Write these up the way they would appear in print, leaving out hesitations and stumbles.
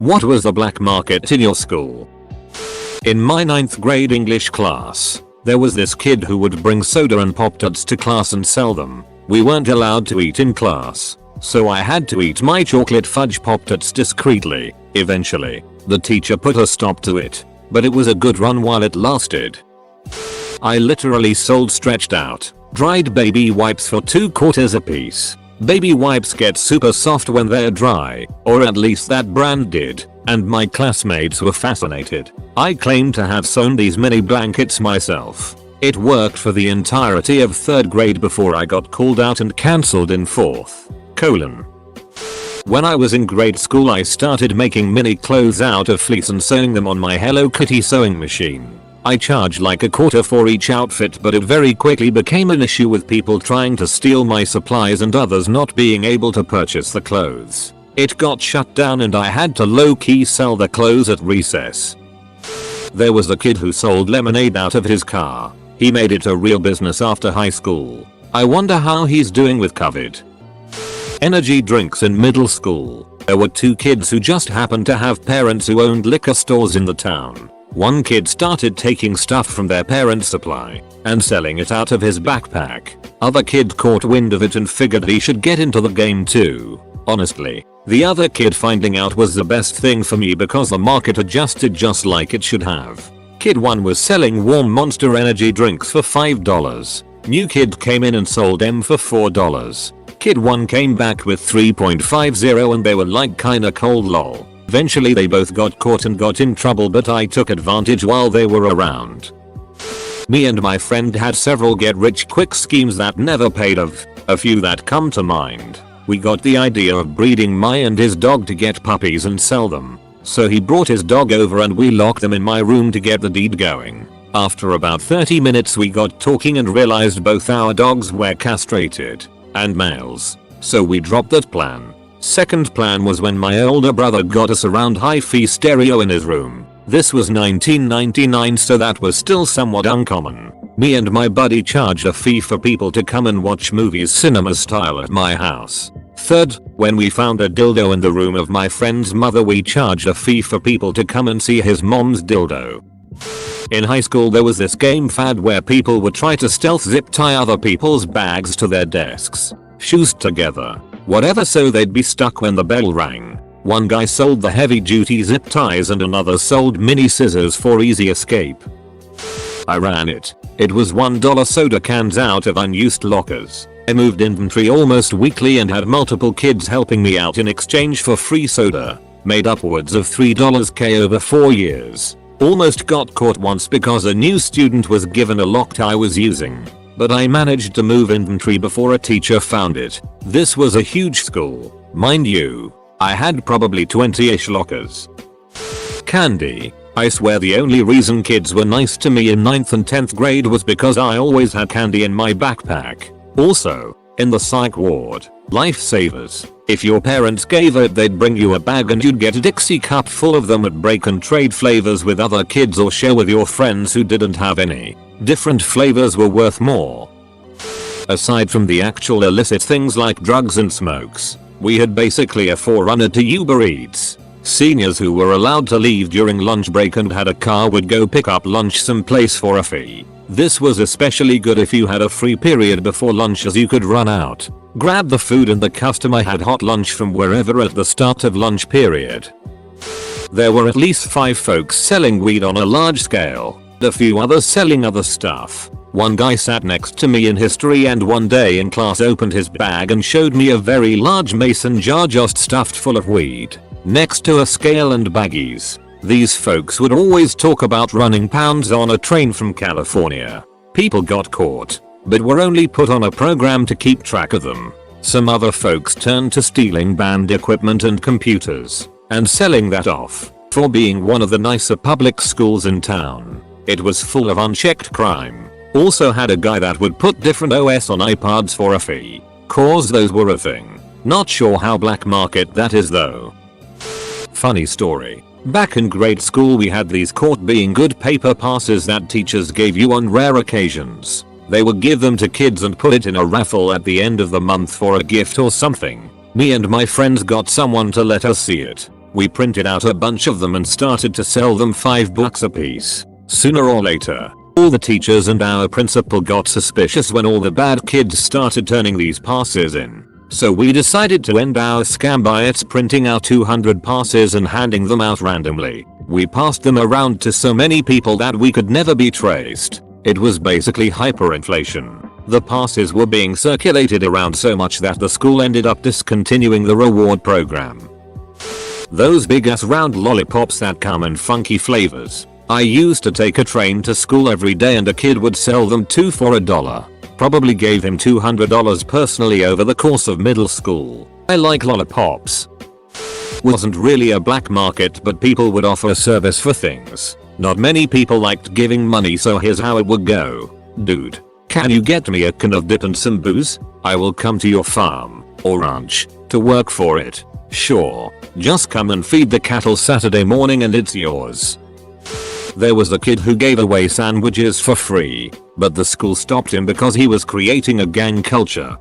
What was the black market in your school? In my 9th grade English class, there was this kid who would bring soda and Pop-Tarts to class and sell them. We weren't allowed to eat in class, so I had to eat my chocolate fudge Pop-Tarts discreetly. Eventually, the teacher put a stop to it, but it was a good run while it lasted. I literally sold stretched out, dried baby wipes for 2 quarters a piece. Baby wipes get super soft when they're dry, or at least that brand did, and my classmates were fascinated. I claimed to have sewn these mini blankets myself. It worked for the entirety of 3rd grade before I got called out and cancelled in 4th. When I was in grade school I started making mini clothes out of fleece and sewing them on my Hello Kitty sewing machine. I charged like a quarter for each outfit, but it very quickly became an issue with people trying to steal my supplies and others not being able to purchase the clothes. It got shut down and I had to low-key sell the clothes at recess. There was a kid who sold lemonade out of his car. He made it a real business after high school. I wonder how he's doing with COVID. Energy drinks in middle school. There were 2 kids who just happened to have parents who owned liquor stores in the town. One kid started taking stuff from their parents' supply and selling it out of his backpack. Other kid caught wind of it and figured he should get into the game too. Honestly, the other kid finding out was the best thing for me because the market adjusted just like it should have. Kid 1 was selling warm Monster energy drinks for $5. New kid came in and sold them for $4. Kid 1 came back with 3.50 and they were like kinda cold lol. Eventually they both got caught and got in trouble, but I took advantage while they were around. Me and my friend had several get rich quick schemes that never paid off. A few that come to mind. We got the idea of breeding my and his dog to get puppies and sell them. So he brought his dog over and we locked them in my room to get the deed going. After about 30 minutes we got talking and realized both our dogs were castrated and males. So we dropped that plan. Second plan was when my older brother got a surround hi-fi stereo in his room. This was 1999, so that was still somewhat uncommon. Me and my buddy charged a fee for people to come and watch movies cinema style at my house. Third, when we found a dildo in the room of my friend's mother we charged a fee for people to come and see his mom's dildo. In high school there was this game fad where people would try to stealth zip tie other people's bags to their desks, shoes together, whatever, so they'd be stuck when the bell rang. One guy sold the heavy duty zip ties and another sold mini scissors for easy escape. I ran it. It was $1 soda cans out of unused lockers. I moved inventory almost weekly and had multiple kids helping me out in exchange for free soda. Made upwards of $3k over 4 years. Almost got caught once because a new student was given a lock I was using. But I managed to move inventory before a teacher found it. This was a huge school. Mind you, I had probably 20-ish lockers. Candy. I swear the only reason kids were nice to me in 9th and 10th grade was because I always had candy in my backpack. Also, in the psych ward, lifesavers. If your parents gave it they'd bring you a bag and you'd get a Dixie cup full of them at break and trade flavors with other kids or share with your friends who didn't have any. Different flavors were worth more. Aside from the actual illicit things like drugs and smokes, we had basically a forerunner to Uber Eats. Seniors who were allowed to leave during lunch break and had a car would go pick up lunch someplace for a fee. This was especially good if you had a free period before lunch, as you could run out, grab the food, and the customer had hot lunch from wherever at the start of lunch period. There were at least 5 folks selling weed on a large scale, a few others selling other stuff. One guy sat next to me in history and one day in class opened his bag and showed me a very large mason jar just stuffed full of weed, next to a scale and baggies. These folks would always talk about running pounds on a train from California. People got caught, but were only put on a program to keep track of them. Some other folks turned to stealing band equipment and computers, and selling that off. For being one of the nicer public schools in town, it was full of unchecked crime. Also had a guy that would put different OS on iPods for a fee, cause those were a thing. Not sure how black market that is though. Funny story. Back in grade school we had these caught being good paper passes that teachers gave you on rare occasions. They would give them to kids and put it in a raffle at the end of the month for a gift or something. Me and my friends got someone to let us see it. We printed out a bunch of them and started to sell them $5 a piece. Sooner or later, all the teachers and our principal got suspicious when all the bad kids started turning these passes in. So we decided to end our scam by printing out 200 passes and handing them out randomly. We passed them around to so many people that we could never be traced. It was basically hyperinflation. The passes were being circulated around so much that the school ended up discontinuing the reward program. Those big ass round lollipops that come in funky flavors. I used to take a train to school every day and a kid would sell them two for $1. Probably gave him $200 personally over the course of middle school. I like lollipops. Wasn't really a black market, but people would offer a service for things. Not many people liked giving money, so here's how it would go. Dude, can you get me a can of dip and some booze? I will come to your farm or ranch to work for it. Sure, just come and feed the cattle Saturday morning and it's yours. There was a kid who gave away sandwiches for free, but the school stopped him because he was creating a gang culture.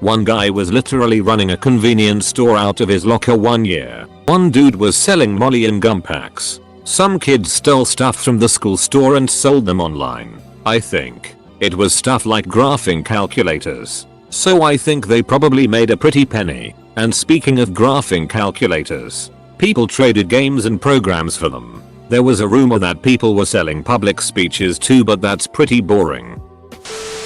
One guy was literally running a convenience store out of his locker one year. One dude was selling Molly in gum packs. Some kids stole stuff from the school store and sold them online. I think it was stuff like graphing calculators. So I think they probably made a pretty penny. And speaking of graphing calculators, people traded games and programs for them. There was a rumor that people were selling public speeches too, but that's pretty boring.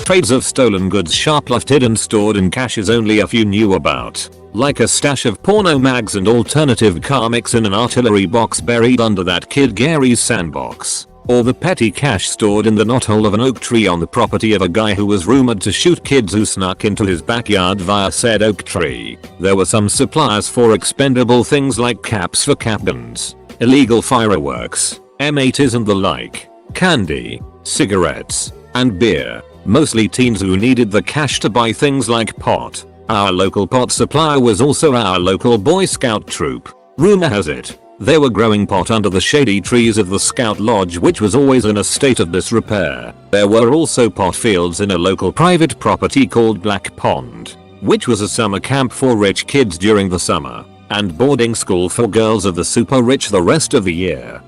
Trades of stolen goods shoplifted and stored in caches only a few knew about. Like a stash of porno mags and alternative comics in an artillery box buried under that kid Gary's sandbox. Or the petty cash stored in the knothole of an oak tree on the property of a guy who was rumored to shoot kids who snuck into his backyard via said oak tree. There were some suppliers for expendable things like caps for cap guns, illegal fireworks, M80s and the like, candy, cigarettes, and beer. Mostly teens who needed the cash to buy things like pot. Our local pot supplier was also our local Boy Scout troop. Rumor has it, they were growing pot under the shady trees of the Scout Lodge, which was always in a state of disrepair. There were also pot fields in a local private property called Black Pond, which was a summer camp for rich kids during the summer, and boarding school for girls of the super rich the rest of the year.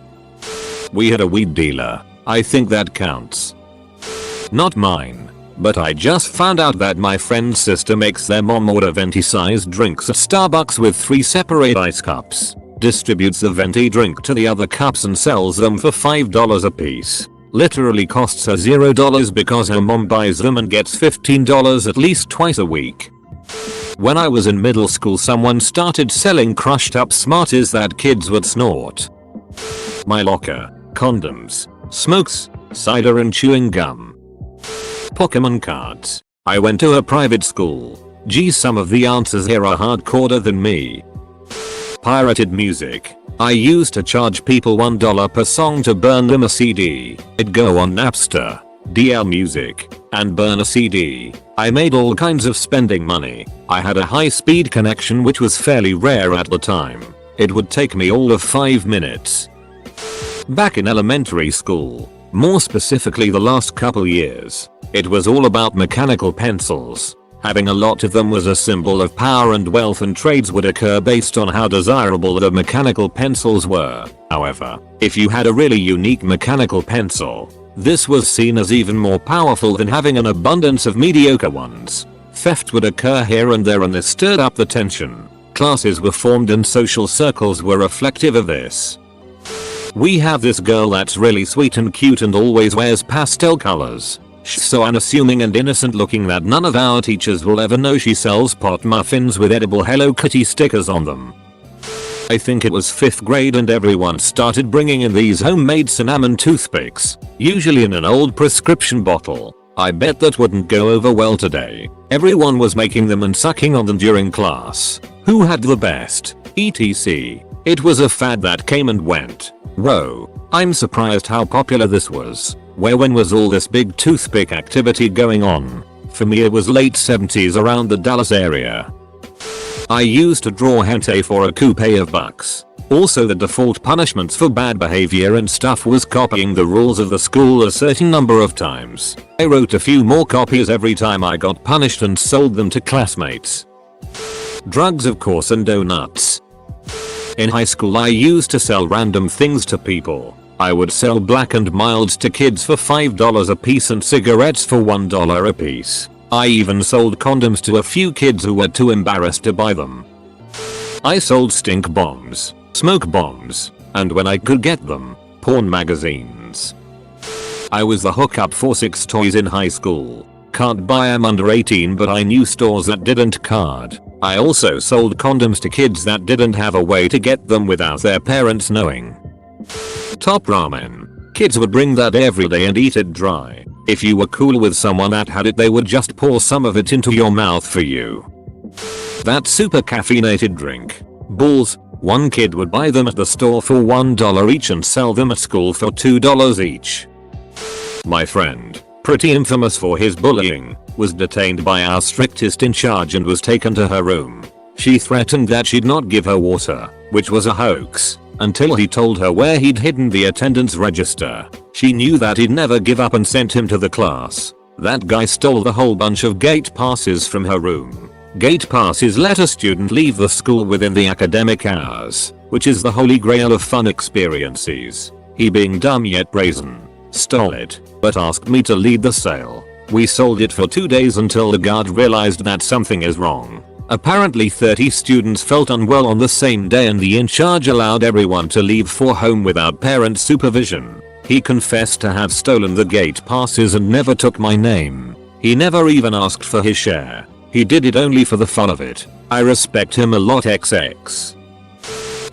We had a weed dealer. I think that counts. Not mine, but I just found out that my friend's sister makes their mom order venti-sized drinks at Starbucks with 3 separate ice cups, distributes the venti drink to the other cups and sells them for $5 a piece. Literally costs her $0 because her mom buys them and gets $15 at least twice a week. When I was in middle school, someone started selling crushed up Smarties that kids would snort. My locker, condoms, smokes, cider and chewing gum. Pokemon cards. I went to a private school. Geez, some of the answers here are hardcorer than me. Pirated music. I used to charge people $1 per song to burn them a CD. It'd go on Napster, DL Music, and burn a CD. I made all kinds of spending money. I had a high-speed connection which was fairly rare at the time. It would take me all of 5 minutes. Back in elementary school, more specifically the last couple years, it was all about mechanical pencils. Having a lot of them was a symbol of power and wealth, and trades would occur based on how desirable the mechanical pencils were. However, if you had a really unique mechanical pencil, this was seen as even more powerful than having an abundance of mediocre ones. Theft would occur here and there, and this stirred up the tension. Classes were formed and social circles were reflective of this. We have this girl that's really sweet and cute and always wears pastel colors. She's so unassuming and innocent looking that none of our teachers will ever know she sells pot muffins with edible Hello Kitty stickers on them. I think it was 5th grade and everyone started bringing in these homemade cinnamon toothpicks, usually in an old prescription bottle. I bet that wouldn't go over well today. Everyone was making them and sucking on them during class. Who had the best? etc. It was a fad that came and went. Whoa, I'm surprised how popular this was. When was all this big toothpick activity going on? For me it was late 70s around the Dallas area. I used to draw hentai for a coupe of bucks. Also, the default punishments for bad behavior and stuff was copying the rules of the school a certain number of times. I wrote a few more copies every time I got punished and sold them to classmates. Drugs of course, and donuts. In high school I used to sell random things to people. I would sell Black and Milds to kids for $5 a piece and cigarettes for $1 a piece. I even sold condoms to a few kids who were too embarrassed to buy them. I sold stink bombs, smoke bombs, and when I could get them, porn magazines. I was the hookup for sex toys in high school. Can't buy 'em under 18, but I knew stores that didn't card. I also sold condoms to kids that didn't have a way to get them without their parents knowing. Top ramen. Kids would bring that every day and eat it dry. If you were cool with someone that had it, they would just pour some of it into your mouth for you. That super caffeinated drink. Balls. One kid would buy them at the store for $1 each and sell them at school for $2 each. My friend, pretty infamous for his bullying, was detained by our strictest in charge and was taken to her room. She threatened that she'd not give her water, which was a hoax, until he told her where he'd hidden the attendance register. She knew that he'd never give up and sent him to the class. That guy stole the whole bunch of gate passes from her room. Gate passes let a student leave the school within the academic hours, which is the holy grail of fun experiences. He, being dumb yet brazen, stole it, but asked me to lead the sale. We sold it for 2 days until the guard realized that something is wrong. Apparently 30 students felt unwell on the same day and the in-charge allowed everyone to leave for home without parent supervision. He confessed to have stolen the gate passes and never took my name. He never even asked for his share. He did it only for the fun of it. I respect him a lot XX.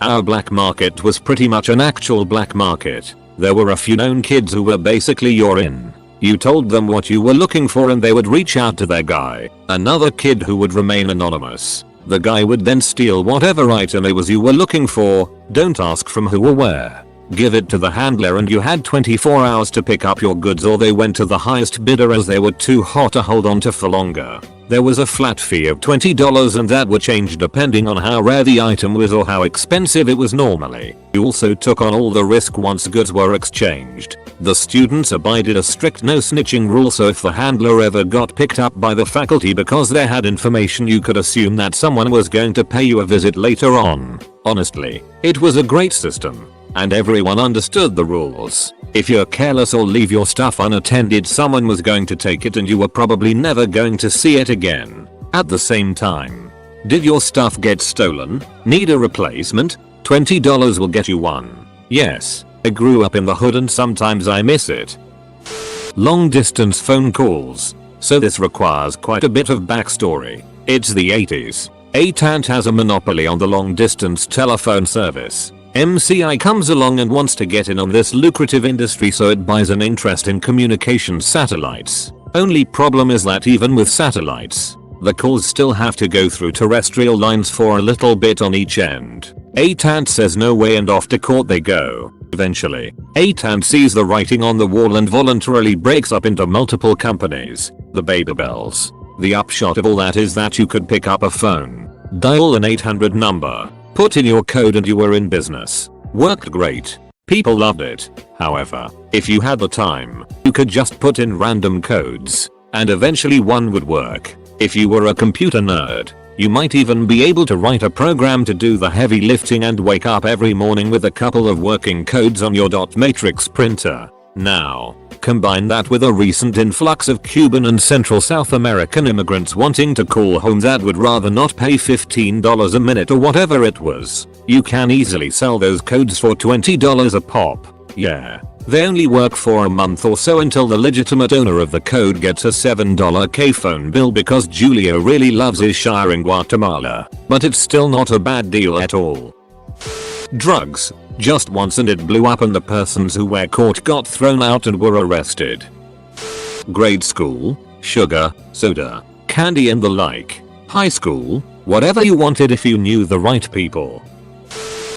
Our black market was pretty much an actual black market. There were a few known kids who were basically your in. You told them what you were looking for and they would reach out to their guy. Another kid who would remain anonymous. The guy would then steal whatever item it was you were looking for. Don't ask from who or where. Give it to the handler and you had 24 hours to pick up your goods, or they went to the highest bidder as they were too hot to hold on to for longer. There was a flat fee of $20 and that would change depending on how rare the item was or how expensive it was normally. You also took on all the risk once goods were exchanged. The students abided a strict no snitching rule, so if the handler ever got picked up by the faculty because they had information, you could assume that someone was going to pay you a visit later on. Honestly, it was a great system. And everyone understood the rules. If you're careless or leave your stuff unattended, someone was going to take it and you were probably never going to see it again. At the same time, did your stuff get stolen? Need a replacement? $20 will get you one. Yes, I grew up in the hood and sometimes I miss it. Long distance phone calls. So this requires quite a bit of backstory. It's the 80s. AT&T has a monopoly on the long distance telephone service. MCI comes along and wants to get in on this lucrative industry, so it buys an interest in communications satellites. Only problem is that even with satellites, the calls still have to go through terrestrial lines for a little bit on each end. AT&T says no way and off to court they go. Eventually, AT&T sees the writing on the wall and voluntarily breaks up into multiple companies. The baby bells. The upshot of all that is that you could pick up a phone, dial an 800 number, put in your code and you were in business. Worked great. People loved it. However, if you had the time, you could just put in random codes, and eventually one would work. If you were a computer nerd, you might even be able to write a program to do the heavy lifting and wake up every morning with a couple of working codes on your dot matrix printer. Now, combine that with a recent influx of Cuban and Central South American immigrants wanting to call home that would rather not pay $15 a minute or whatever it was. You can easily sell those codes for $20 a pop. Yeah. They only work for a month or so until the legitimate owner of the code gets a $7 K-phone bill because Julio really loves his shire in Guatemala. But it's still not a bad deal at all. Drugs. Just once and it blew up and the persons who were caught got thrown out and were arrested. Grade school, sugar, soda, candy and the like. High school, whatever you wanted if you knew the right people.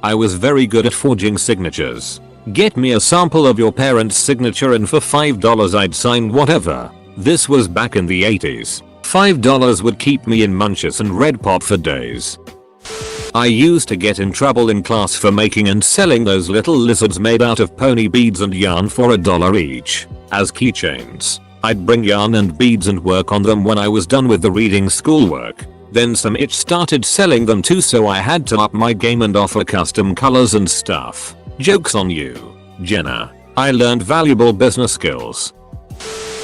I was very good at forging signatures. Get me a sample of your parents' signature and for $5 I'd sign whatever. This was back in the 80s. $5 would keep me in Munches and Red Pop for days. I used to get in trouble in class for making and selling those little lizards made out of pony beads and yarn for $1 each. As keychains. I'd bring yarn and beads and work on them when I was done with the reading schoolwork. Then some itch started selling them too, so I had to up my game and offer custom colors and stuff. Joke's on you, Jenna. I learned valuable business skills.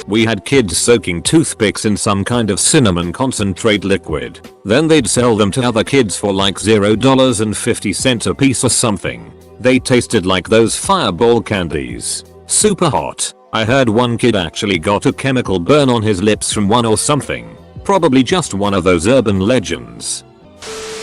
We had kids soaking toothpicks in some kind of cinnamon concentrate liquid. Then they'd sell them to other kids for like $0.50 a piece or something. They tasted like those fireball candies. Super hot. I heard one kid actually got a chemical burn on his lips from one or something. Probably just one of those urban legends.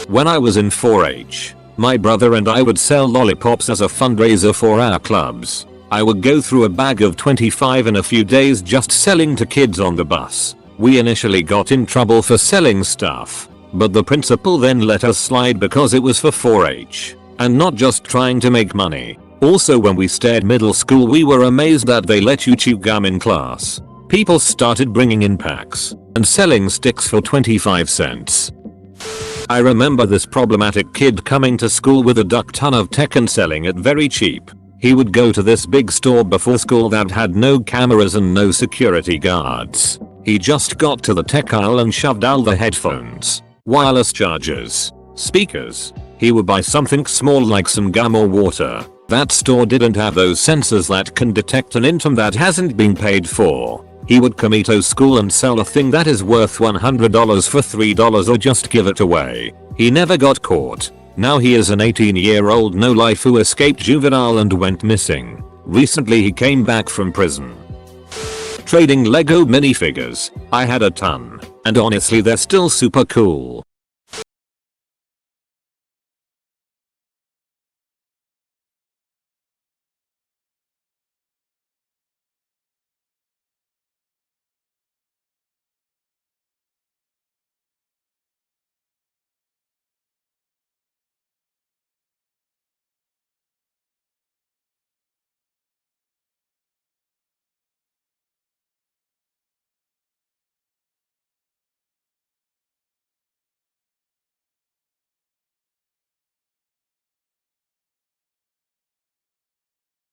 When I was in 4-H, my brother and I would sell lollipops as a fundraiser for our clubs. I would go through a bag of 25 in a few days just selling to kids on the bus. We initially got in trouble for selling stuff, but the principal then let us slide because it was for 4-H and not just trying to make money. Also, when we started middle school, we were amazed that they let you chew gum in class. People started bringing in packs and selling sticks for 25 cents. I remember this problematic kid coming to school with a duck ton of tech and selling it very cheap. He would go to this big store before school that had no cameras and no security guards. He just got to the tech aisle and shoved all the headphones, wireless chargers, speakers. He would buy something small like some gum or water. That store didn't have those sensors that can detect an item that hasn't been paid for. He would come to school and sell a thing that is worth $100 for $3 or just give it away. He never got caught. Now he is an 18-year-old no-life who escaped juvenile and went missing. Recently he came back from prison. Trading Lego minifigures. I had a ton, and honestly they're still super cool.